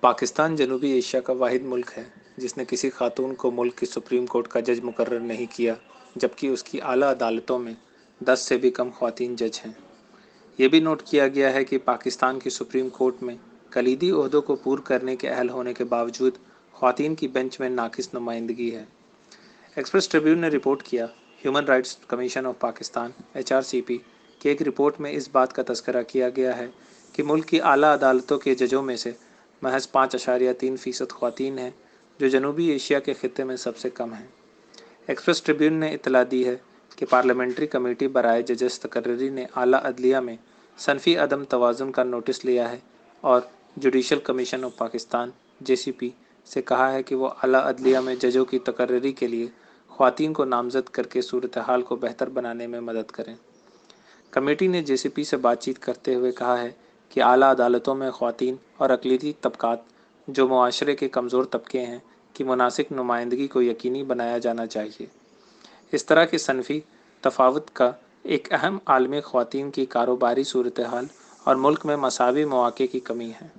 पाकिस्तान जनूबी एशिया का वाहिद मुल्क है जिसने किसी खातून को मुल्क की सुप्रीम कोर्ट का जज मुकर्रर नहीं किया, जबकि उसकी आला अदालतों में 10 से भी कम ख़वातीन जज हैं। ये भी नोट किया गया है कि पाकिस्तान की सुप्रीम कोर्ट में कलीदी ओहदों को पूर्ण करने के अहल होने के बावजूद ख़वातीन की बेंच में नाकिस नुमाइंदगी है। एक्सप्रेस ट्रिब्यून ने रिपोर्ट किया, human rights commission of Pakistan HRCP की एक रिपोर्ट में इस बात का तस्करा किया गया है कि मुल्क की आला अदालतों के जजों में से महज 5.3% ख़वातीन हैं, जो जनूबी एशिया के खित्ते में सबसे कम हैं। एक्सप्रेस ट्रिब्यून ने इतला दी है कि पार्लियामेंट्री कमेटी बराए जजेस तकर्री ने आला अदलिया में सनफ़ी अदम तवाज़ुन का नोटिस लिया है और judicial commission of Pakistan JCP से कहा है कि वो आला अदलिया में जजों की तकर्री के लिए ख़वातीन को नामज़द करके सूरत हाल को बेहतर बनाने में मदद करें। कमेटी ने JCP से बातचीत करते हुए कहा है कि आला अदालतों में ख़वातीन और अक़लियती तबक़ात, जो मुआशरे के कमज़ोर तबके हैं, की मुनासिब नुमाइंदगी को यकीनी बनाया जाना चाहिए। इस तरह के सनफ़ी तफ़ावत का एक अहम आलमी ख़वातीन की कारोबारी सूरत हाल और मुल्क में मसावी मौक़े की कमी है।